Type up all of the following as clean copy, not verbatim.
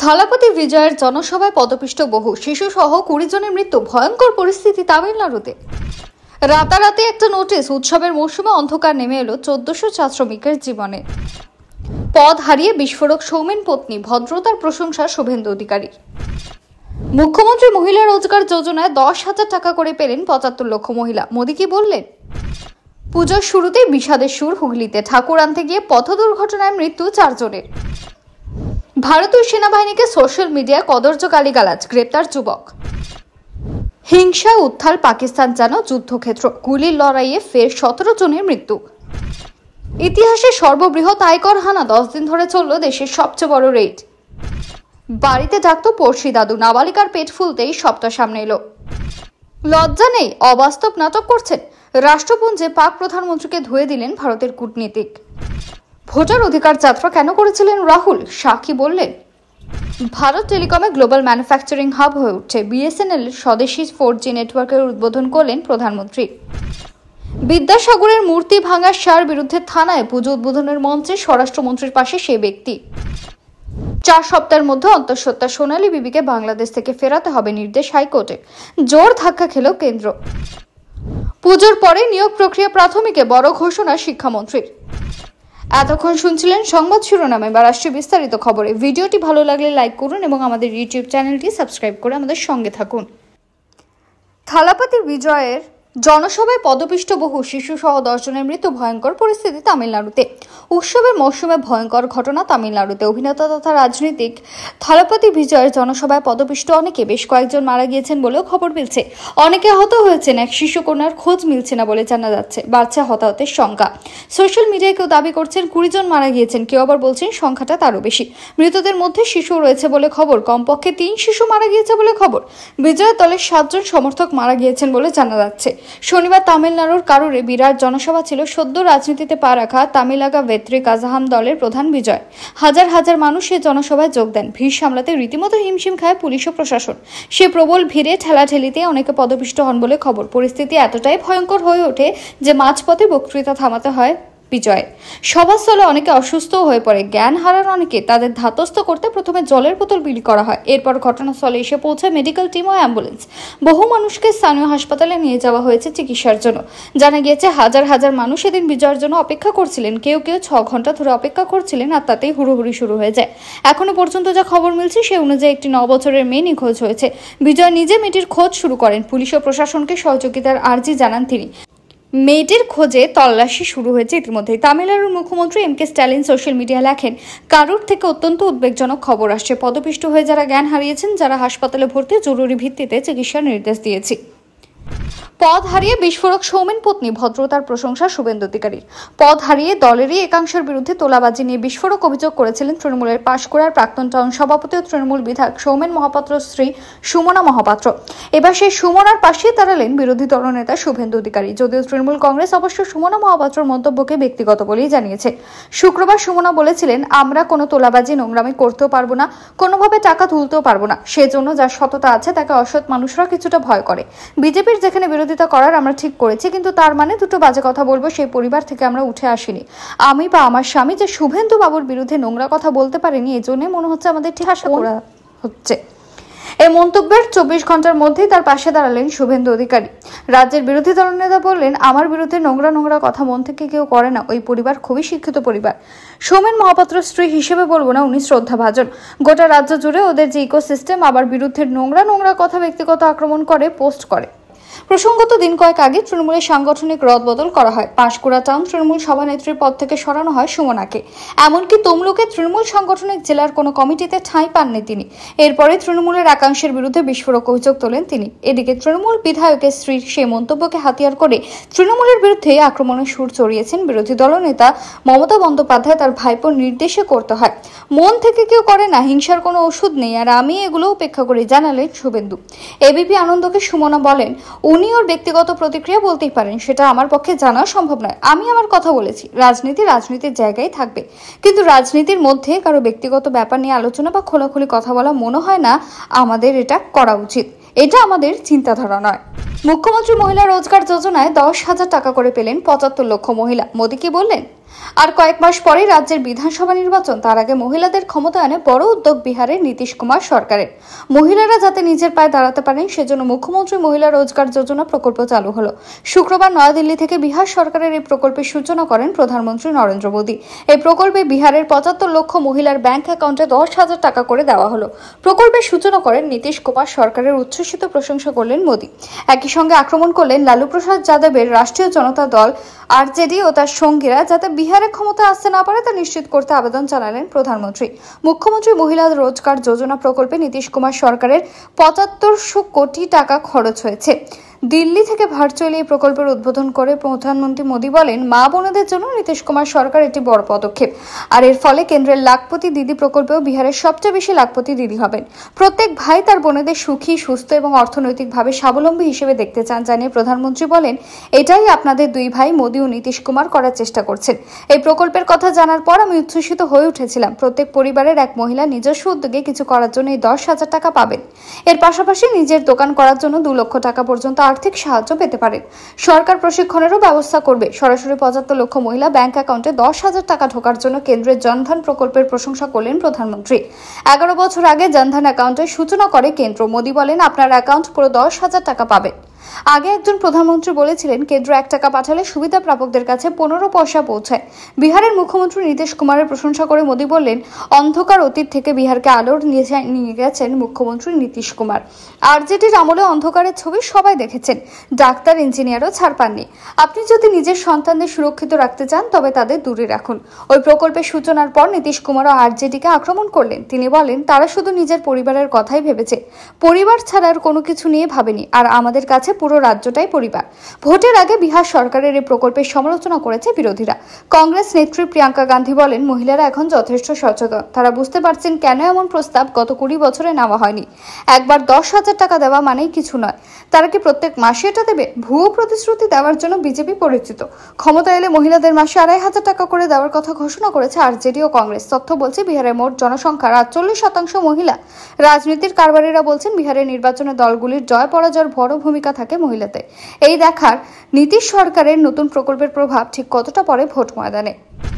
থালাপতি বিজয়ের জনসভায় পদপিষ্ট বহু শিশু সহ 20 জনের মৃত্যু। ভয়ঙ্কর পরিস্থিতি তামিলনাড়ুতে। রাতারাতি একটা নোটিশ, উৎসবের মৌসুমে অন্ধকার নেমে এলো 1400 চা শ্রমিকের জীবনে। পদ হারিয়ে বিস্ফোরক সৌমেন পত্নী, ভদ্রতার প্রশংসা শুভেন্দু অধিকারীর। মুখ্যমন্ত্রী মহিলা রোজগার যোজনায় 10,000 টাকা করে পেলেন 75 লক্ষ মহিলা। মোদী কি বললেন? পুজোর শুরুতেই বিষাদের সুর হুগলিতে। ঠাকুর আনতে গিয়ে পথ দুর্ঘটনায় মৃত্যু 4 জনের। ভারতীয় সেনাবাহিনীকে সোশ্যাল মিডিয়ায় কদর্য গালিগালাজ, গ্রেপ্তার যুবক। হিংসা উত্থাল পাকিস্তান যেন যুদ্ধক্ষেত্র, গুলির লড়াইয়ে ফের 17 জনের মৃত্যু। ইতিহাসে সর্ববৃহৎ আয়কর হানা, 10 দিন ধরে চলল দেশের সবচেয়ে বড় রেড। বাড়িতে ডাকতো পড়শি দাদু, নাবালিকার পেট ফুলতেই সবটা সামনে এলো। লজ্জা নেই, অবাস্তব নাটক করছেন। রাষ্ট্রপুঞ্জে পাক প্রধানমন্ত্রীকে ধুয়ে দিলেন ভারতের কূটনীতিক। ভোটার অধিকার যাত্রা কেন করেছিলেন রাহুল? সাক্ষী বললেন ভারত টেলিকমে গ্লোবাল ম্যানুফ্যাকচারিং হাব হয়ে উঠছে। বিএসএনএল স্বদেশী 4G নেটওয়ার্কের উদ্বোধন করলেন প্রধানমন্ত্রী। বিদ্যাসাগরের মূর্তি ভাঙার সার বিরুদ্ধে থানায় পুজো উদ্বোধনের মঞ্চে স্বরাষ্ট্রমন্ত্রীর পাশে সে ব্যক্তি। 4 সপ্তাহের মধ্যে অন্তঃসত্ত্বা সোনালী বিবিকে বাংলাদেশ থেকে ফেরাতে হবে নির্দেশ হাইকোর্টের। জোর ধাক্কা খেল কেন্দ্র। পুজোর পরে নিয়োগ প্রক্রিয়া প্রাথমিকে বড় ঘোষণা শিক্ষামন্ত্রীর। এতক্ষণ শুনছিলেন সংবাদ শিরোনামে, বা রাষ্ট্রীয় বিস্তারিত খবরে। ভিডিওটি ভালো লাগলে লাইক করুন এবং আমাদের ইউটিউব চ্যানেলটি সাবস্ক্রাইব করে আমাদের সঙ্গে থাকুন। থালাপতি বিজয়ের জনসভায় পদপিষ্ট বহু শিশু সহ 10 জনের মৃত্যু। ভয়ঙ্কর পরিস্থিতি তামিলনাড়ুতে। উৎসবের মৌসুমে ভয়ঙ্কর ঘটনা তামিলনাড়ুতে। অভিনেতা তথা রাজনীতিক থালাপতি বিজয়ের জনসভায় পদপিষ্ট অনেকে, বেশ কয়েকজন মারা গিয়েছেন বলেও খবর মিলছে। অনেকে আহত হয়েছেন। এক শিশু কন্যার খোঁজ মিলছে না বলে জানা যাচ্ছে। বাড়ছে হতাহতের সংখ্যা। সোশ্যাল মিডিয়ায় কেউ দাবি করছেন 20 জন মারা গিয়েছেন, কেউ আবার বলছেন সংখ্যাটা তারও বেশি। মৃতদের মধ্যে শিশু রয়েছে বলে খবর। কমপক্ষে 3 শিশু মারা গিয়েছে বলে খবর। বিজয়ের দলের 7 জন সমর্থক মারা গিয়েছেন বলে জানা যাচ্ছে। শনিবার তামিলনাড়ুর কারুরে বিরাট জনসভা ছিল সদ্য রাজনীতিতে পা রাখা তামিলাগা ভেত্রি কাজাহাম দলের প্রধান বিজয়। হাজার হাজার মানুষ এই জনসভায় যোগ দেন। ভিড় সামলাতে রীতিমতো হিমশিম খায় পুলিশ ও প্রশাসন। সে প্রবল ভিড়ে ঠেলাঠেলিতে অনেকে পদপিষ্ট হন বলে খবর। পরিস্থিতি এতটাই ভয়ঙ্কর হয়ে ওঠে যে মাঝপথে বক্তৃতা থামাতে হয় বিজয়। সভাস্থলে অনেকে অসুস্থ হয়ে পড়ে। জ্ঞান হারান অনেকে। তাদের ধাতস্থ করতে প্রথমে জলের বোতল বিলি করা হয়। এরপর ঘটনাস্থলে এসে পৌঁছায় মেডিকেল টিম ও অ্যাম্বুলেন্স। বহু মানুষকে স্থানীয় হাসপাতালে নিয়ে যাওয়া হয়েছে চিকিৎসার জন্য। জানা গিয়েছে হাজার হাজার মানুষ এদিন বিজয়ের জন্য অপেক্ষা করছিলেন। কেউ কেউ 6 ঘন্টা ধরে অপেক্ষা করছিলেন, আর তাতেই হুড়োহুড়ি শুরু হয়ে যায়। এখনো পর্যন্ত যা খবর মিলছে সে অনুযায়ী একটি 9 বছরের মেয়ে নিখোঁজ হয়েছে। বিজয় নিজে মেয়েটির খোঁজ শুরু করেন। পুলিশ ও প্রশাসনকে সহযোগিতার আর্জি জানান তিনি। মেয়েটির খোঁজে তল্লাশি শুরু হয়েছে ইতিমধ্যেই। তামিলনাড়ুর মুখ্যমন্ত্রী এম.কে. স্ট্যালিন সোশ্যাল মিডিয়ায় লেখেন, কারুর থেকে অত্যন্ত উদ্বেগজনক খবর আসছে। পদপিষ্ট হয়ে যারা জ্ঞান হারিয়েছেন, যারা হাসপাতালে ভর্তি, জরুরি ভিত্তিতে চিকিৎসার নির্দেশ দিয়েছি। পদ হারিয়ে বিস্ফোরক সৌমেন পত্নী, ভদ্রতার প্রশংসা শুভেন্দু অধিকারীর। পদ হারিয়ে দলেরই একাংশের বিরুদ্ধে তোলাবাজি নিয়ে বিস্ফোরক অভিযোগ করেছিলেন তৃণমূলের পাঁশকুড়ার প্রাক্তন টাউন সভাপতি ও তৃণমূল বিধায়ক সৌমেন মহাপাত্র স্ত্রী সুমনা মহাপাত্র। এবার সেই সুমনার পাশেই দাঁড়ালেন বিরোধী দলনেতা শুভেন্দু অধিকারী। যদিও তৃণমূল কংগ্রেস অবশ্য সুমনা মহাপাত্রর মন্তব্যকে ব্যক্তিগত বলেই জানিয়েছে। শুক্রবার সুমনা বলেছিলেন, আমরা কোনো তোলাবাজি নোংরামি করতেও পারবো না, কোনোভাবে টাকা তুলতেও পারবো না। সেজন্য যার সততা আছে তাকে অসৎ মানুষরা কিছুটা ভয় করে। বিজেপির যেখানে বিরোধিতা করার আমরা ঠিক করেছি, কিন্তু তার মানে দুটো বাজে কথা বলবো সেই পরিবার থেকে আমরা উঠে আসিনি। আমি বা আমার স্বামী যে শুভেন্দু বাবুর বিরুদ্ধে নোংরা কথা বলতে পারেনি, এই জন্য মনে হচ্ছে আমাদের ঠিক আশা করা হচ্ছে। এই মন্তব্যের 24 ঘন্টার মধ্যেই তার পাশে দাঁড়ালেন শুভেন্দু অধিকারী। রাজ্যের বিরোধী দলনেতা বললেন, আমার বিরুদ্ধে নোংরা কথা মন থেকে কেউ করে না। ওই পরিবার খুবই শিক্ষিত পরিবার। সৌমেন মহাপাত্র স্ত্রী হিসেবে বলবো না, উনি শ্রদ্ধাভাজন। গোটা রাজ্য জুড়ে ওদের যে ইকোসিস্টেম, আবার বিরুদ্ধে নোংরা কথা ব্যক্তিগত আক্রমণ করে, পোস্ট করে। প্রসঙ্গত দিন কয়েক আগে তৃণমূলের সাংগঠনিক রদবদল করা হয়। পাঁশকুড়া টাউন তৃণমূল সভানেত্রীর পদ থেকে সরানো হয় সুমনাকে। এমনকি তমলুকে তৃণমূল সাংগঠনিক জেলার কোনো কমিটিতে ঠাঁই পাননি তিনি। এরপরে তৃণমূলের একাংশের বিরুদ্ধে বিস্ফোরক অভিযোগ তোলেন তিনি। এদিকে তৃণমূল বিধায়কের স্ত্রীর সেই মন্তব্যকে হাতিয়ার করে তৃণমূলের বিরুদ্ধে আক্রমণের সুর চড়িয়েছেন বিরোধী দলনেতা মমতা বন্দ্যোপাধ্যায়। তার ভাইপোর নির্দেশে করতে হয়, মন থেকে কেউ করে না। হিংসার কোনো ওষুধ নেই, আর আমি এগুলো উপেক্ষা করে, জানালেন শুভেন্দু। এবিপি আনন্দকে সুমনা বলেন, উনি ওর ব্যক্তিগত প্রতিক্রিয়া বলতেই পারেন, সেটা আমার পক্ষে জানা সম্ভব নয়। আমি আমার কথা বলেছি। রাজনীতির জায়গায় থাকবে, কিন্তু রাজনীতির মধ্যে কারো ব্যক্তিগত ব্যাপার নিয়ে আলোচনা বা খোলাখুলি কথা বলা মনে হয় না আমাদের এটা করা উচিত। এটা আমাদের চিন্তাধারা নয়। মুখ্যমন্ত্রী মহিলা রোজগার যোজনায় 10,000 টাকা করে পেলেন 75 লক্ষ মহিলা। মোদী কি বললেন? আর কয়েক মাস পরেই রাজ্যের বিধানসভা নির্বাচন, তার আগে মহিলাদের ক্ষমতায়নে বড় উদ্যোগ বিহারের নীতিশ কুমার সরকারের। মহিলারা যাতে নিজের পায়ে দাঁড়াতে পারেন সেজন্য মুখ্যমন্ত্রী মহিলা রোজগার যোজনা প্রকল্প চালু হলো। শুক্রবার নয়াদিল্লি থেকে বিহার সরকারের এই প্রকল্পের সূচনা করেন প্রধানমন্ত্রী নরেন্দ্র মোদী। এই প্রকল্পে বিহারের ৭৫ লক্ষ মহিলার ব্যাংক অ্যাকাউন্টে ১০,০০০ টাকা করে দেওয়া হলো। প্রকল্পের সূচনা করেন নীতিশ কুমার সরকারের, উচ্ছ্বসিত প্রশংসা করলেন মোদী। একই সঙ্গে আক্রমণ করলেন লালু প্রসাদ যাদবের রাষ্ট্রীয় জনতা দল আরজেডি ও তার সঙ্গীরা যাতে বিহারে ক্ষমতা আসতে না পারে তা নিশ্চিত করতে আবেদন জানালেন প্রধানমন্ত্রী। মুখ্যমন্ত্রী মহিলা রোজগার যোজনা প্রকল্পে নীতিশ কুমার সরকারের ৭৫০০ কোটি টাকা খরচ হয়েছে। দিল্লি থেকে ভার্চুয়ালি এই প্রকল্পের উদ্বোধন করে প্রধানমন্ত্রী মোদী বলেন, মা বোনেদের জন্য নীতিশ কুমার সরকার একটি বড় পদক্ষেপ। আর এর ফলে কেন্দ্রের লাখপতি দিদি প্রকল্পেও বিহারের সবচেয়ে বেশি লাখপতি দিদি হবেন। প্রত্যেক ভাই তার বোনেদের সুখী, সুস্থ এবং অর্থনৈতিকভাবে স্বাবলম্বী হিসেবে দেখতে চান জানিয়ে প্রধানমন্ত্রী বলেন, এটাই আপনাদের দুই ভাই মোদী ও নীতিশ কুমার করার চেষ্টা করছেন। এই প্রকল্পের কথা জানার পর আমি উচ্ছ্বসিত হয়ে উঠেছিলাম। প্রত্যেক পরিবারের এক মহিলা নিজস্ব উদ্যোগে কিছু করার জন্য এই ১০,০০০ টাকা পাবেন। এর পাশাপাশি নিজের দোকান করার জন্য ২ লক্ষ টাকা পর্যন্ত আর্থিক সাহায্য পেতে পারেন। সরকার প্রশিক্ষণেরও ব্যবস্থা করবে। সরাসরি ৭৫ লক্ষ মহিলা ব্যাংক অ্যাকাউন্টে ১০,০০০ টাকা ঢোকার জন্য কেন্দ্রের জনধন প্রকল্পের প্রশংসা করলেন প্রধানমন্ত্রী। ১১ বছর আগে জনধন অ্যাকাউন্টের সূচনা করে কেন্দ্র। মোদী বলেন, আপনার অ্যাকাউন্ট পুরো ১০,০০০ টাকা পাবেন। আগে একজন প্রধানমন্ত্রী বলেছিলেন, কেন্দ্র ১ টাকা পাঠালে সুবিধা প্রাপকদের কাছে ১৫ পয়সা পৌঁছায়। বিহারের মুখ্যমন্ত্রী নীতিশ কুমারের প্রশংসা করে মোদী বললেন, অন্ধকার অতীত থেকে বিহারকে আলোর নিয়ে গেছেন মুখ্যমন্ত্রী নীতিশ কুমার। আরজেডির আমলে অন্ধকারের ছবি সবাই দেখেছেন। ডাক্তার, ইঞ্জিনিয়ারও ছাড় পাননি। আপনি যদি নিজের সন্তানদের সুরক্ষিত রাখতে চান তবে তাদের দূরে রাখুন। ওই প্রকল্পের সূচনার পর নীতিশ কুমারও আরজেডিকে আক্রমণ করলেন। তিনি বলেন, তারা শুধু নিজের পরিবারের কথাই ভেবেছে, পরিবার ছাড়া আর কোনো কিছু নিয়ে ভাবেনি। আর আমাদের কাছে পুরো রাজ্যটাই পরিবার। ভোটের আগে বিহার সরকারের এই প্রকল্পের সমালোচনা করেছে বিরোধীরা। কংগ্রেস নেত্রী প্রিয়াঙ্কা গান্ধী বলেন, মহিলারা এখন যথেষ্ট সচেতন। তারা বুঝতে পারছেন কেন এমন প্রস্তাব গত ২০ বছরে নেওয়া হয়নি। একবার ১০,০০০ টাকা দেওয়া মানেই কিছু নয়। তারা কি প্রত্যেক মাসে এটা দেবে? ভুয়ো প্রতিশ্রুতি দেওয়ার জন্য বিজেপি পরিচিত। ক্ষমতা এলে মহিলাদের মাসে ২৫০০ টাকা করে দেওয়ার কথা ঘোষণা করেছে আরজেডি ও কংগ্রেস। তথ্য বলছে, বিহারের মোট জনসংখ্যার ৪৮% মহিলা। রাজনীতির কারবারিরা বলছেন, বিহারের নির্বাচনে দলগুলির জয় পরাজয়ের বড় ভূমিকা থাকে মহিলাতে। এই দেখার নীতিশ সরকারের নতুন প্রকল্পের প্রভাব ঠিক কতটা পড়ে ভোট ময়দানে।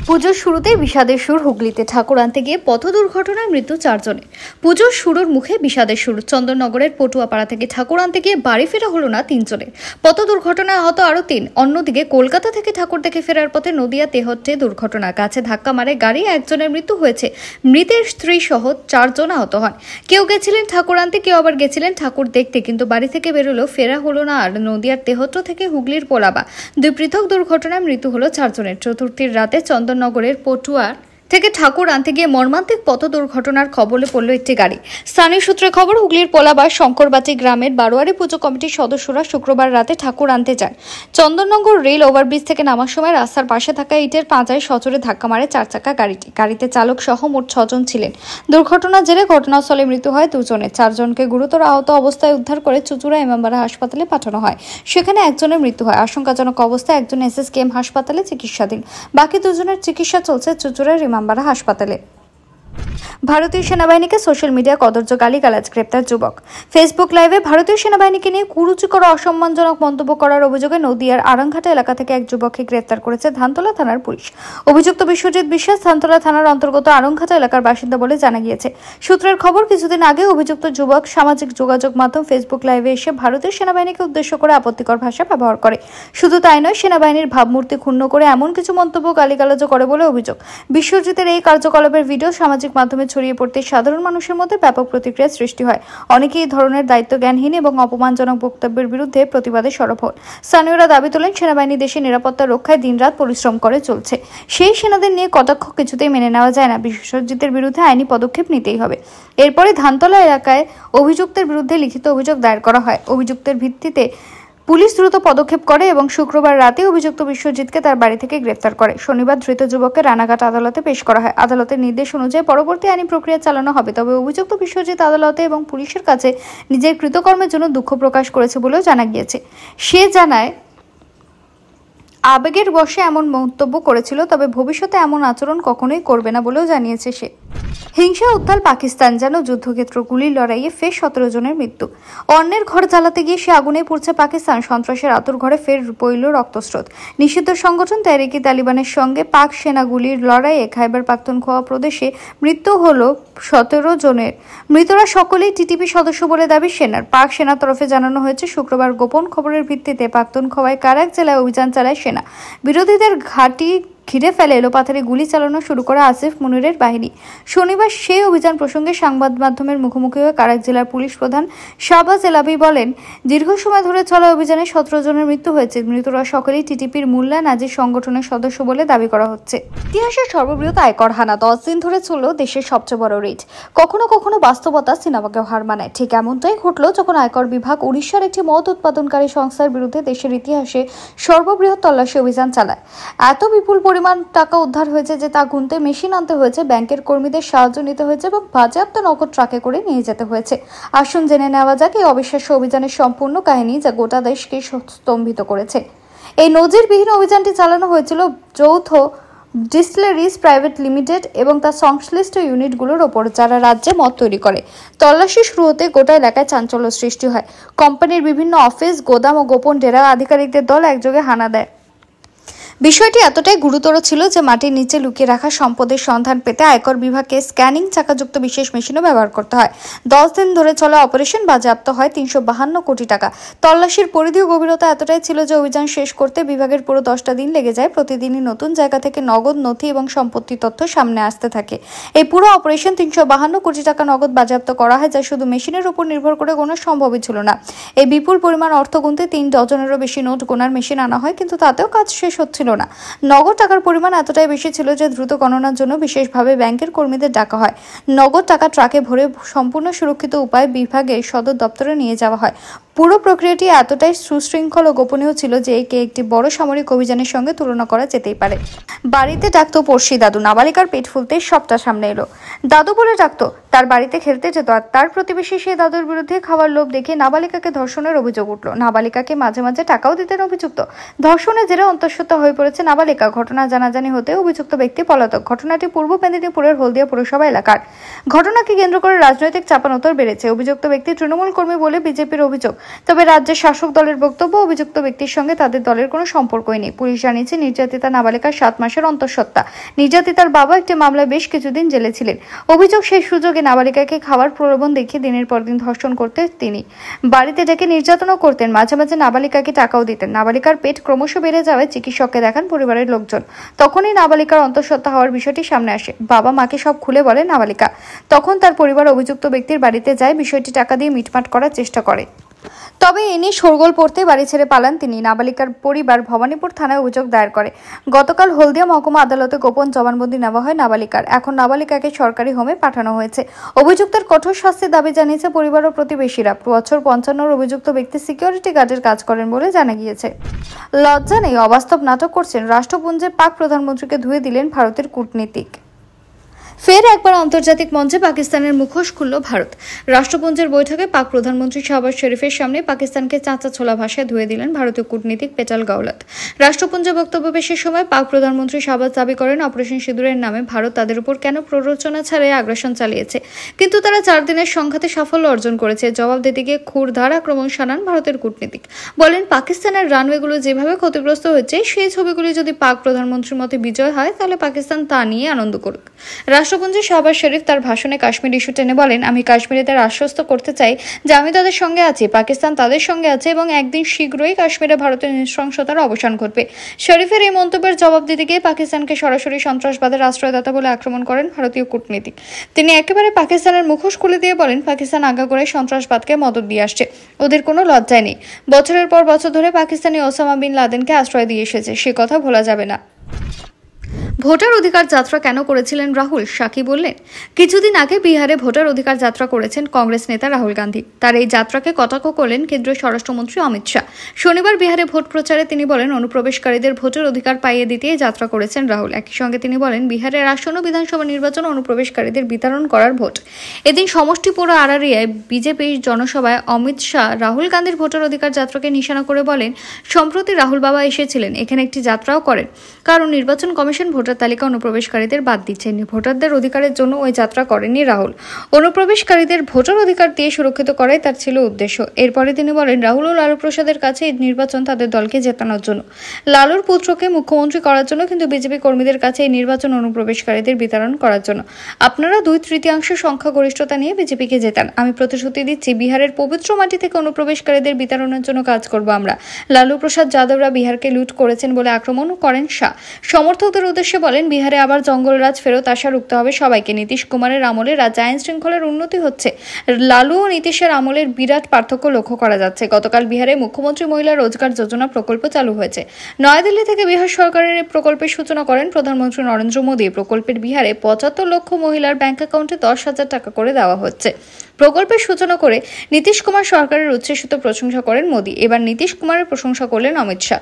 পুজোর শুরুতেই বিষাদের সুর হুগলিতে। ঠাকুর আনতে গিয়ে পথ দুর্ঘটনায় মৃত্যু ৪ জনের। পুজোর শুরুর মুখে বিষাদের সুর। চন্দননগরের পটুয়াপাড়া থেকে ঠাকুর আনতে গিয়ে বাড়ি ফেরা হলো না ৩ জনের। পথ দুর্ঘটনায় আহত আরও ৩। অন্যদিকে কলকাতা থেকে ঠাকুর দেখে ফেরার পথে নদিয়া তেহট্টে দুর্ঘটনা। গাছে ধাক্কা মারে গাড়ি, ১ জনের মৃত্যু হয়েছে। মৃতের স্ত্রী সহ ৪ জন আহত হন। কেউ গেছিলেন ঠাকুর আনতে, কেউ আবার গেছিলেন ঠাকুর দেখতে, কিন্তু বাড়ি থেকে বেরোলেও ফেরা হলো না। আর নদিয়ার তেহট্ট থেকে হুগলির পোলাবা, ২ পৃথক দুর্ঘটনায় মৃত্যু হলো ৪ জনের। চতুর্থীর রাতে চন্দননগরের পটুয়া থেকে ঠাকুর আনতে গিয়ে মর্মান্তিক পথ দুর্ঘটনার কবলে পড়ল একটি গাড়ি। স্থানীয় সূত্রে খবর, হুগলির পোলাবার শঙ্করবাটি গ্রামের বারোয়ারি পুজো কমিটির সদস্যরা শুক্রবার রাতে ঠাকুর আনতে যান। চন্দননগর রেল ওভারব্রিজ থেকে নামার সময় রাস্তার পাশে থাকা ইটের পাঁচায় সজোরে ধাক্কা মারে ৪ চাকা গাড়িটি। গাড়িতে চালক সহ মোট ৬ জন ছিলেন। দুর্ঘটনার জেরে ঘটনাস্থলে মৃত্যু হয় ২ জনের। ৪ জনকে গুরুতর আহত অবস্থায় উদ্ধার করে চুঁচুড়া ইমামবাড়া হাসপাতালে পাঠানো হয়। সেখানে ১ জনের মৃত্যু হয়। আশঙ্কাজনক অবস্থায় ১ জন SSKM হাসপাতালে চিকিৎসাধীন। বাকি ২ জনের চিকিৎসা চলছে চুঁচুড়ার ইমামবাড়া হাসপাতালে। ভারতীয় সেনাবাহিনীকে সোশ্যাল মিডিয়া কদর্য গালিগালাজ, গ্রেপ্তার যুবক। ফেসবুক লাইভে ভারতীয় সেনাবাহিনীকে নিয়ে কুরুচিকর অসম্মানজনক মন্তব্য করার অভিযোগে নদিয়ার আরাংঘাটা এলাকা থেকে এক যুবককে গ্রেপ্তার করেছে ধানতলা থানার পুলিশ। অভিযুক্ত বিশ্বজিৎ বিশ্বাস ধানতলা থানার অন্তর্গত আরাংঘাটা এলাকার বাসিন্দা বলে জানা গিয়েছে। সূত্রের খবর, কিছুদিন আগে অভিযুক্ত যুবক সামাজিক যোগাযোগ মাধ্যম ফেসবুক লাইভে এসে ভারতীয় সেনাবাহিনীকে উদ্দেশ্য করে আপত্তিকর ভাষা ব্যবহার করে। শুধু তাই নয়, সেনাবাহিনীর ভাবমূর্তি ক্ষুণ্ণ করে এমন কিছু মন্তব্য গালিগালাজও করে বলে অভিযোগ। বিশ্বজিতের এই কার্যকলাপের ভিডিও সামাজিক মাধ্যমে ছড়িয়ে পড়তে সাধারণ মানুষের মধ্যে ব্যাপক প্রতিক্রিয়া সৃষ্টি হয়। অনেকেই এই ধরনের দায়িত্ব জ্ঞানহীন এবং অপমানজনক বক্তব্যের বিরুদ্ধে প্রতিবাদে সরব হন। স্থানীয়রা দাবি তোলেন, সেনাবাহিনী দেশের নিরাপত্তা রক্ষায় দিনরাত পরিশ্রম করে চলছে। সেই সেনাদের নিয়ে কটাক্ষ কিছুতেই মেনে নেওয়া যায় না। বিশ্বজিতের বিরুদ্ধে আইনি পদক্ষেপ নিতেই হবে। এরপরে ধানতলা এলাকায় অভিযুক্তের বিরুদ্ধে লিখিত অভিযোগ দায়ের করা হয়। অভিযুক্তের ভিত্তিতে পুলিশ দ্রুত পদক্ষেপ করে এবং শুক্রবার রাতে অভিযুক্ত বিশ্বজিৎকে তার বাড়ি থেকে গ্রেফতার করে। শনিবার ধৃত যুবককে রানাঘাট আদালতে পেশ করা হয়। আদালতের নির্দেশ অনুযায়ী পরবর্তী আইনি প্রক্রিয়া চালানো হবে। তবে অভিযুক্ত বিশ্বজিৎ আদালতে এবং পুলিশের কাছে নিজের কৃতকর্মের জন্য দুঃখ প্রকাশ করেছে বলেও জানা গিয়েছে। সে জানায়, আবেগের বশে এমন মন্তব্য করেছিল, তবে ভবিষ্যতে এমন আচরণ কখনোই করবে না বলেও জানিয়েছে সে। হিংসা উত্তাল পাকিস্তান, যেন যুদ্ধক্ষেত্র। গুলির লড়াইয়ে ফের 17 জনের মৃত্যু। অন্যের ঘর জ্বালাতে গিয়ে সে আগুনে পুড়ছে পাকিস্তান। সন্ত্রাসের আতুর ঘরে ফের বইল রক্তস্রোত। নিষিদ্ধ সংগঠন তেহরিকে তালিবানের সঙ্গে পাক সেনা গুলির লড়াইয়ে খাইবার পাখতুনখোয়া প্রদেশে মৃত্যু হলো 17 জনের। মৃতরা সকলেই টিটিপি সদস্য বলে দাবি সেনার। পাক সেনার তরফে জানানো হয়েছে, শুক্রবার গোপন খবরের ভিত্তিতে পাখতুনখোয়ায় কারাক জেলায় অভিযান চালায় সেনা। বিরোধীদের ঘাঁটি ঘিরে ফেলে এলোপাথারি গুলি চালানো শুরু করে আসিফ মুনিরের বাহিনী। শনিবার সেই অভিযান প্রসঙ্গে সংবাদ মাধ্যমের মুখোমুখি হয়ে কারাক জেলার পুলিশ প্রধান শাহবাজ এলাবি বলেন, দীর্ঘ সময় ধরে চলা অভিযানে 17 জনের মৃত্যু হয়েছে। মৃতরা সকলেই টিটিপির মুল্লা নাজির সংগঠনের সদস্য বলে দাবি করা হচ্ছে। ইতিহাসের সর্ববৃহৎ আয়কর হানা। 10 দিন ধরে চলল দেশের সবচেয়ে বড় রেড। কখনো কখনো বাস্তবতা সিনেমাকেও হার মানায়। ঠিক এমনটাই ঘটলো যখন আয়কর বিভাগ উড়িষ্যার একটি মদ উৎপাদনকারী সংস্থার বিরুদ্ধে দেশের ইতিহাসে সর্ববৃহৎ তল্লাশি অভিযান চালায়। এত বিপুল পরিমাণ টাকা উদ্ধার হয়েছে যে তা গুনতে মেশিন আনতে হয়েছে, ব্যাংকের কর্মীদের সাহায্য নিতে হয়েছে এবং বাজেয়াপ্ত নগদ ট্রাকে করে নিয়ে যেতে হয়েছে। আসুন জেনে নেওয়া যাক এই অবিশ্বাস্য অভিযানের সম্পূর্ণ কাহিনী, যা গোটা দেশকে স্তম্ভিত করেছে। এই নজিরবিহীন অভিযানটি চালানো হয়েছিল যৌথ ডিস্টিলারিজ প্রাইভেট লিমিটেড এবং তার সংশ্লিষ্ট ইউনিটগুলোর ওপর, যারা রাজ্যে মদ তৈরি করে। তল্লাশি শুরু হতে গোটা এলাকায় চাঞ্চল্য সৃষ্টি হয়। কোম্পানির বিভিন্ন অফিস, গোদাম ও গোপন ডেরা আধিকারিকদের দল একযোগে হানা দেয়। বিষয়টি এতটাই গুরুতর ছিল যে মাটির নিচে লুকিয়ে রাখা সম্পদের সন্ধান পেতে আয়কর বিভাগকে স্ক্যানিং চাকাযুক্ত বিশেষ মেশিনও ব্যবহার করতে হয়। 10 দিন ধরে চলা অপারেশন বাজেয়াপ্ত হয় 352 কোটি টাকা। তল্লাশির পরিধি ও গভীরতা এতটাই ছিল যে অভিযান শেষ করতে বিভাগের পুরো 10টা দিন লেগে যায়। প্রতিদিনই নতুন জায়গা থেকে নগদ, নথি এবং সম্পত্তি তথ্য সামনে আসতে থাকে। এই পুরো অপারেশন 352 কোটি টাকা নগদ বাজেয়াপ্ত করা হয়, যা শুধু মেশিনের উপর নির্ভর করে গোনা সম্ভবই ছিল না। এই বিপুল পরিমাণ অর্থ গুনতে 3 ডজনেরও বেশি নোট গোনার মেশিন আনা হয়, কিন্তু তাতেও কাজ শেষ হচ্ছিল না। নগদ টাকার পরিমাণ এতটাই বেশি ছিল যে দ্রুত গণনার জন্য বিশেষভাবে ব্যাংকের কর্মীদের ডাকা হয়। নগদ টাকা ট্রাকে ভরে সম্পূর্ণ সুরক্ষিত উপায়ে বিভাগের সদর দপ্তরে নিয়ে যাওয়া হয়। পুরো প্রক্রিয়াটি এতটাই সুশৃঙ্খল ও গোপনীয় ছিল যে একে একটি বড় সামরিক অভিযানের সঙ্গে তুলনা করা যেতেই পারে। বাড়িতে ডাকতো পড়শি দাদু। নাবালিকার পেট ফুলতেই সবটা সামনে এলো। দাদু বলে ডাকতো। তার বাড়িতে খেলতে যেত, আর তার প্রতিবেশী সেই দাদুর বিরুদ্ধে খাওয়ার লোভ দেখে নাবালিকাকে ধর্ষণের অভিযোগ উঠল। নাবালিকাকে মাঝে মাঝে টাকাও দিতেন অভিযুক্ত। ধর্ষণের জেরে অন্তঃসত্ত্বা হয়ে পড়েছে নাবালিকা। ঘটনা জানাজানি হতে অভিযুক্ত ব্যক্তি পলাতক। ঘটনাটি পূর্ব মেদিনীপুরের হলদিয়া পুরসভা এলাকার। ঘটনাকে কেন্দ্র করে রাজনৈতিক চাপানোতর বেড়েছে। অভিযুক্ত ব্যক্তি তৃণমূল কর্মী বলে বিজেপির অভিযোগ। তবে রাজ্যের শাসক দলের বক্তব্য, অভিযুক্ত ব্যক্তির সঙ্গে তাদের দলের কোনো সম্পর্কই নেই। পুলিশ জানিয়েছে, নির্যাতিতা নাবালিকার 7 মাসের অন্তঃসত্ত্বা। নির্যাতিতার বাবা একটি মামলায় বেশ কিছুদিন জেলে ছিলেন। অভিযোগ, সেই সুযোগে নাবালিকাকে খাওয়ার প্রলোভন দেখিয়ে দিনের পর দিন ধর্ষণ করতেন তিনি। বাড়িতে ডেকে নির্যাতনও করতেন। মাঝে মাঝে নাবালিকাকে টাকাও দিতেন। নাবালিকার পেট ক্রমশ বেড়ে যাওয়ায় চিকিৎসককে দেখান পরিবারের লোকজন। তখনই নাবালিকার অন্তঃসত্ত্বা হওয়ার বিষয়টি সামনে আসে। বাবা মাকে সব খুলে বলে নাবালিকা। তখন তার পরিবার অভিযুক্ত ব্যক্তির বাড়িতে যায়, বিষয়টি টাকা দিয়ে মিটমাট করার চেষ্টা করে। তবে এ নিয়ে শোরগোল পড়তে বাড়ি ছেড়ে পালান তিনি। নাবালিকার পরিবার ভবানীপুর থানায় অভিযোগ দায়ের করে। গতকাল হলদিয়া মহকুমা আদালতে গোপন জবানবন্দি নেওয়া হয় নাবালিকার। এখন নাবালিকাকে সরকারি হোমে পাঠানো হয়েছে। অভিযুক্তের কঠোর শাস্তির দাবি জানিয়েছে পরিবার ও প্রতিবেশীরা। বছর 55 অভিযুক্ত ব্যক্তি সিকিউরিটি গার্ডের কাজ করেন বলে জানা গিয়েছে। লজ্জা নেই, অবাস্তব নাটক করছেন। রাষ্ট্রপুঞ্জে পাক প্রধানমন্ত্রীকে ধুয়ে দিলেন ভারতের কূটনীতিক। ফের একবার আন্তর্জাতিক মঞ্চে পাকিস্তানের মুখোশ খুলল ভারত। রাষ্ট্রপুঞ্জের বৈঠকে পাক প্রধানমন্ত্রী শাহবাজ শরীফের সামনে পাকিস্তানকে চাঁচা ছোলা ভাষায় ধুয়ে দিলেন ভারতীয় কূটনীতিক পেটাল গাওলাত। রাষ্ট্রপুঞ্জে বক্তব্য পেশের সময় পাক প্রধানমন্ত্রী শাহবাজ দাবি করেন, অপারেশন সিঁদুরের নামে ভারত তাদের উপর কেন প্ররোচনা ছাড়াই আগ্রাসন চালিয়েছে, কিন্তু তারা 4 দিনের সংঘাতে সাফল্য অর্জন করেছে। জবাব দিতে গিয়ে ক্ষুরধার আক্রমণ শানান ভারতের কূটনীতিক। বলেন, পাকিস্তানের রানওয়েগুলো যেভাবে ক্ষতিগ্রস্ত হচ্ছে, সেই ছবিগুলি যদি পাক প্রধানমন্ত্রীর মতে বিজয় হয়, তাহলে পাকিস্তান তা নিয়ে আনন্দ করুক। রাষ্ট্রপুঞ্জে শাহবাজ শরীফ তার ভাষণে কাশ্মীর ইস্যু টেনে বলেন, আমি কাশ্মীরিদের আশ্বস্ত করতে চাই যে আমি তাদের সঙ্গে আছি, পাকিস্তান তাদের সঙ্গে আছে এবং একদিন শীঘ্রই কাশ্মীরে ভারতের নৃশংসতার অবসান ঘটবে। শরীফের এই মন্তব্যের জবাব দিতে গিয়ে পাকিস্তানকে সরাসরি সন্ত্রাসবাদের আশ্রয়দাতা বলে আক্রমণ করেন ভারতীয় কূটনীতিক। তিনি একেবারে পাকিস্তানের মুখোশ খুলে দিয়ে বলেন, পাকিস্তান আগাগোড়াই সন্ত্রাসবাদকে মদত দিয়ে আসছে, ওদের কোনো লজ্জায় নেই। বছরের পর বছর ধরে পাকিস্তানি ওসামা বিন লাদেনকে আশ্রয় দিয়ে এসেছে, সে কথা ভোলা যাবে না। ভোটার অধিকার যাত্রা কেন করেছিলেন রাহুল? সাকি বললেন, কিছুদিন আগে বিহারে ভোটার অধিকার যাত্রা করেছেন কংগ্রেস নেতা রাহুল গান্ধী। তার এই যাত্রাকে কটাক্ষ করলেন কেন্দ্রীয় স্বরাষ্ট্রমন্ত্রী অমিত শাহ। শনিবার বিহারে ভোট প্রচারে তিনি বলেন, অনুপ্রবেশকারীদের ভোটের অধিকার পাইয়ে দিতে এই যাত্রা করেছেন রাহুল। একই সঙ্গে তিনি বলেন, বিহারের আসন্ন বিধানসভা নির্বাচন অনুপ্রবেশকারীদের বিতরণ করার ভোট। এদিন সমষ্টিপুর আরারিয়ায় বিজেপির জনসভায় অমিত শাহ রাহুল গান্ধীর ভোটার অধিকার যাত্রাকে নিশানা করে বলেন, সম্প্রতি রাহুল বাবা এসেছিলেন, এখানে একটি যাত্রাও করেন, কারণ নির্বাচন কমিশন ভোটার তালিকা অনুপ্রবেশকারীদের বাদ দিচ্ছেন। ভোটারদের অধিকারের জন্য ওই যাত্রা করেননি রাহুল। অনুপ্রবেশকারীদের ভোটার অধিকার দিয়ে সুরক্ষিত করাই তার ছিল উদ্দেশ্য। এরপরে তিনি বলেন, রাহুল ও লালু প্রসাদের কাছে এই নির্বাচন তাদের দলকে জেতানোর জন্য, লালুর পুত্রকে মুখ্যমন্ত্রী করার জন্য, কিন্তু বিজেপি কর্মীদের কাছে এই নির্বাচন অনুপ্রবেশকারীদের বিতরণ করার জন্য। আপনারা 2/3 সংখ্যাগরিষ্ঠতা নিয়ে বিজেপিকে জেতান। আমি প্রতিশ্রুতি দিচ্ছি, বিহারের পবিত্র মাটি থেকে অনুপ্রবেশকারীদের বিতরণের জন্য কাজ করব আমরা। লালু প্রসাদ যাদবরা বিহারকে লুট করেছেন বলে আক্রমণ করেন শাহ। সমর্থকদের উদ্দেশ্যে বলেন, বিহারে আবার জঙ্গলরাজ ফেরত আসা রুখতে হবে সবাইকে। নীতিশ কুমারের আমলে রাজ্যে আইন শৃঙ্খলার উন্নতি হচ্ছে, লালু ও নীতিশের আমলের বিরাট পার্থক্য লক্ষ্য করা যাচ্ছে। গতকাল বিহারে মুখ্যমন্ত্রী মহিলা রোজগার যোজনা প্রকল্প চালু হয়েছে। নয়াদিল্লি থেকে বিহার সরকারের এই প্রকল্পের সূচনা করেন প্রধানমন্ত্রী নরেন্দ্র মোদী। প্রকল্পের বিহারে 75 লক্ষ মহিলার ব্যাংক অ্যাকাউন্টে 10,000 টাকা করে দেওয়া হচ্ছে। প্রকল্পের সূচনা করে নীতিশ কুমার সরকারের উচ্ছ্বসিত প্রশংসা করেন মোদী। এবার নীতিশ কুমারের প্রশংসা করলেন অমিত শাহ।